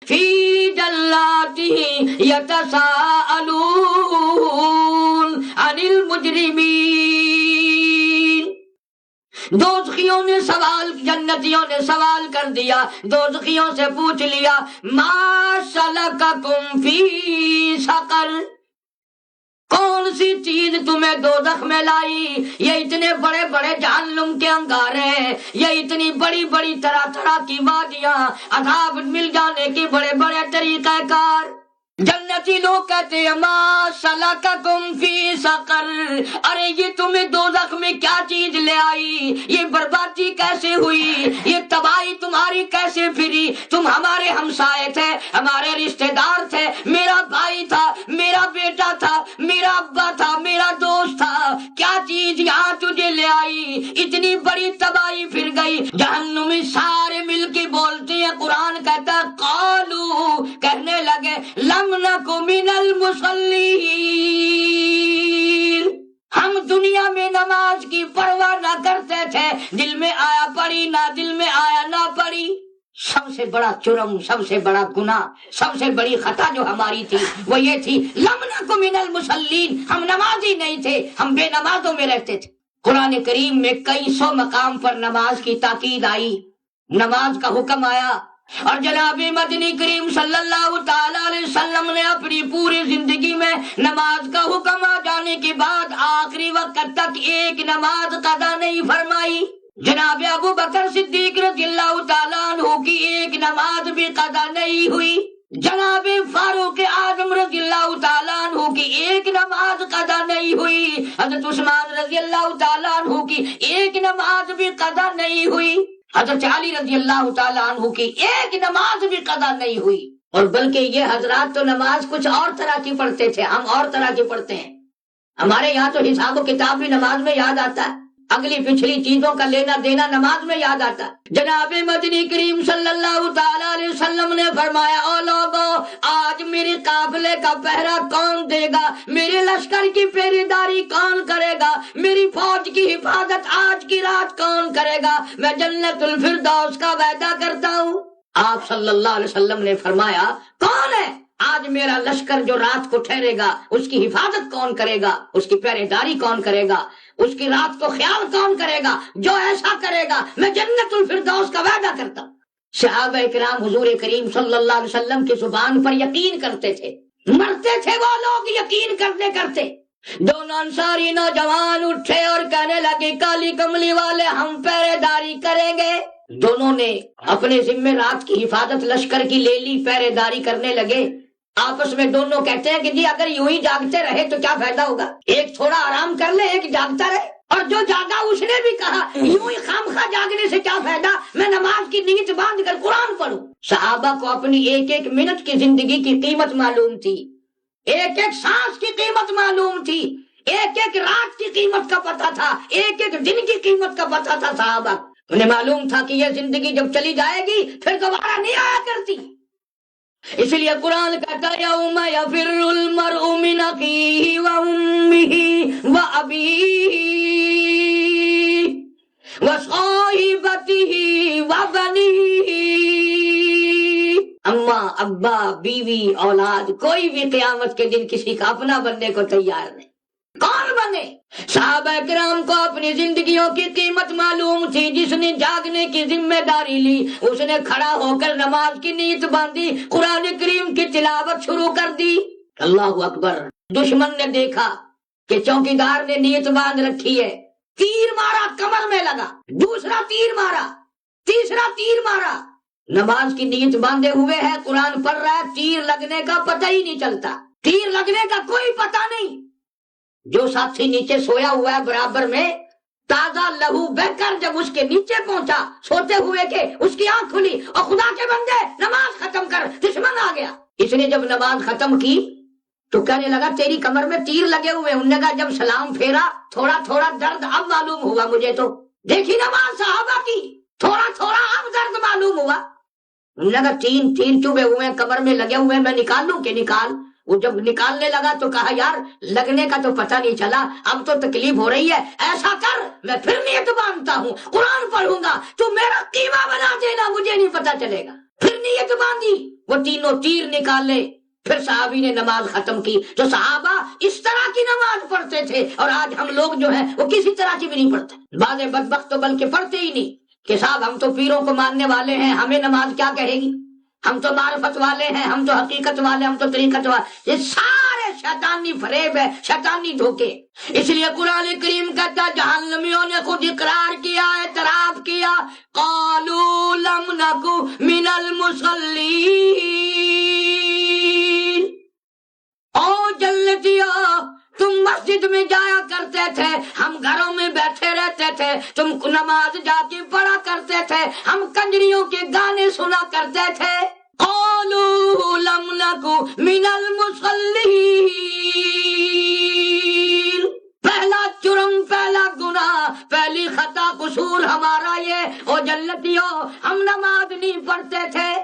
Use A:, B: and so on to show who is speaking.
A: فی جناتہ یتساءلون عن المجرمین۔ دوزخیوں نے سوال، جنتیوں نے سوال کر دیا، دوزخیوں سے پوچھ لیا ما سلککم فی سقر، کون سی چیز تمہیں دوزخ میں لائی؟ یہ اتنے بڑے بڑے جہنم کے انگارے، یہ اتنی بڑی بڑی طرح طرح کی وادیاں، عذاب مل جانے کے بڑے بڑے طریقہ کار۔ جنتی لوگ کہتے ہیں ما سلککم فی سقر، ارے یہ تمہیں دوزخ میں کیا چیز لے آئی؟ یہ بربادی کیسے ہوئی؟ یہ تباہی تمہاری کیسے پھری؟ تم ہمارے ہمسائے تھے، ہمارے رشتہ دار تھے، میرا بھائی تھا، میرا بیٹا تھا، میرا ابا تھا، میرا دوست تھا، کیا چیز یہاں تجھے لے آئی؟ اتنی بڑی تباہی پھر گئی۔ جہنمی سارے مل کے بولتے ہیں، قرآن کہتا ہے قالو، کہنے لگے لم نک من المصلین، ہم دنیا میں نماز کی پرواہ نہ کرتے تھے، دل میں آیا پڑھی، نہ دل میں آیا نہ پڑھی۔ سب سے بڑا جرم، سب سے بڑا گناہ، سب سے بڑی خطا جو ہماری تھی وہ یہ تھی لم نک من المصلین، ہم نمازی نہیں تھے، ہم بے نمازوں میں رہتے تھے۔ قرآن کریم میں کئی سو مقام پر نماز کی تاکید آئی، نماز کا حکم آیا، اور جناب مدنی کریم صلی اللہ تعالی علیہ وسلم نے اپنی پوری زندگی میں نماز کا حکم آ جانے کے بعد آخری وقت تک ایک نماز قضا نہیں فرمائی۔ جناب ابو بکر صدیق رضی اللہ تعالیٰ عنہ کی ایک نماز بھی قضا نہیں ہوئی، جناب فاروق اعظم رضی اللہ تعالیٰ عنہ کی ایک نماز قضا نہیں ہوئی، حضرت عثمان رضی اللہ تعالیٰ عنہ کی ایک نماز بھی قضا نہیں ہوئی، حضرت علی رضی اللہ تعالیٰ عنہ کی ایک نماز بھی قضا نہیں ہوئی۔ اور بلکہ یہ حضرات تو نماز کچھ اور طرح کی پڑھتے تھے، ہم اور طرح کی پڑھتے ہیں۔ ہمارے یہاں تو حساب و کتاب بھی نماز میں یاد آتا ہے، اگلی پچھلی چیزوں کا لینا دینا نماز میں یاد آتا ہے۔ جناب مدنی کریم صلی اللہ تعالیٰ علیہ وسلم نے فرمایا او لوگو، آج میرے قافلے کا پہرا کون دے گا؟ میرے لشکر کی پہریداری کون کرے گا؟ میری فوج کی حفاظت آج کی رات کون کرے گا؟ میں جنت الفردوس کا وعدہ کرتا ہوں۔ آپ صلی اللہ علیہ وسلم نے فرمایا کون ہے آج میرا لشکر جو رات کو ٹھہرے گا؟ اس کی حفاظت کون کرے گا؟ اس کی پہریداری کون کرے گا؟ اس کی رات کو خیال کون کرے گا؟ جو ایسا کرے گا میں جنت الفردوس کا وعدہ کرتا ہوں۔ صحابہ کرام حضور کریم صلی اللہ علیہ وسلم کی زبان پر یقین کرتے تھے، مرتے تھے وہ لوگ یقین کرتے کرتے۔ دونوں انصاری نوجوان اٹھے اور کہنے لگے کالی کملی والے ہم پہرے داری کریں گے۔ دونوں نے اپنے ذمہ رات کی حفاظت لشکر کی لے لی، پہرے داری کرنے لگے۔ آپس میں دونوں کہتے ہیں کہ جی اگر یوں ہی جاگتے رہے تو کیا فائدہ ہوگا، ایک تھوڑا آرام کر لے ایک جاگتا رہے۔ اور جو جاگا اس نے بھی کہا یوں ہی خامخواہ جاگنے سے کیا فائدہ، میں نماز کی نیت باندھ کر قرآن پڑھوں۔ صحابہ کو اپنی ایک ایک منٹ کی زندگی کی قیمت معلوم تھی، ایک ایک سانس کی قیمت معلوم تھی، ایک ایک رات کی قیمت کا پتہ تھا، ایک ایک دن کی قیمت کا پتہ تھا۔ صحابہ انہیں معلوم تھا کہ یہ زندگی جب چلی جائے گی پھر دوبارہ نہیں آیا کرتی۔ اس لیے قرآن کہتا ہے یوم یفر المرء من اخیہ وامہ وابیہ وصاحبتہ وبنیہ، اماں ابا بیوی اولاد، کوئی بھی قیامت کے دن کسی کا اپنا بننے کو تیار نہیں۔ کون بنے؟ صحابہ کرام کو اپنی زندگیوں کی قیمت معلوم تھی۔ جس نے جاگنے کی ذمہ داری لی اس نے کھڑا ہو کر نماز کی نیت باندھی، قرآن کریم کی تلاوت شروع کر دی۔ اللہ اکبر۔ دشمن نے دیکھا کہ چوکیدار نے نیت باندھ رکھی ہے، تیر مارا کمر میں لگا، دوسرا تیر مارا، تیسرا تیر مارا، نماز کی نیت باندھے ہوئے ہے، قرآن پڑھ رہا ہے، تیر لگنے کا پتہ ہی نہیں چلتا، تیر لگنے کا کوئی پتہ نہیں۔ جو ساتھی نیچے سویا ہوا ہے برابر میں، تازہ لہو بہ کر جب اس کے نیچے پہنچا سوتے ہوئے کہ اس کی آنکھ کھلی اور خدا کے بندے نماز ختم کر، دشمن آ گیا۔ اس نے جب نماز ختم کی تو کہنے لگا تیری کمر میں تیر لگے ہوئے۔ انہوں نے کہا جب سلام پھیرا تھوڑا تھوڑا درد اب معلوم ہوا مجھے، تو دیکھی نماز صحابہ کی، تھوڑا تھوڑا اب درد معلوم ہوا۔ انہوں نے کہا تین چوبے ہوئے کمر میں لگے ہوئے، میں نکال لوں کہ نکال؟ وہ جب نکالنے لگا تو کہا یار لگنے کا تو پتہ نہیں چلا، اب تو تکلیف ہو رہی ہے، ایسا کر میں پھر نیت باندھتا ہوں، قرآن پڑھوں گا، تو میرا قیمہ بنا دینا، مجھے نہیں پتہ چلے گا۔ پھر نیت باندھی، وہ تینوں تیر نکالے، پھر صحابی نے نماز ختم کی۔ جو صحابہ اس طرح کی نماز پڑھتے تھے، اور آج ہم لوگ جو ہیں وہ کسی طرح کی بھی نہیں پڑھتے۔ بعض بدبخت تو بلکہ پڑھتے ہی نہیں کہ صاحب ہم تو پیروں کو ماننے والے ہیں، ہمیں نماز کیا کہے گی، ہم تو معرفت والے ہیں، ہم تو حقیقت والے، ہم تو طریقت والے۔ یہ سارے شیطانی فریب ہے، شیطانی دھوکے۔ اس لیے قرآن کریم کہتا ہے جہنمیوں نے خود اقرار کیا، اعتراف کیا، قالوا لم نکو من المصلین۔ او جنتیو، تم مسجد میں جایا کرتے تھے، ہم گھروں میں بیٹھے رہتے تھے، تم نماز جا کے پڑھا کرتے تھے، ہم کنجریوں کے گانے سنا کرتے تھے۔ قالوا لم نکو من المصلین۔ پہلا جرم، پہلا گناہ، پہلی خطا قصور ہمارا یہ، او جنتیوں ہم نماز نہیں پڑھتے تھے۔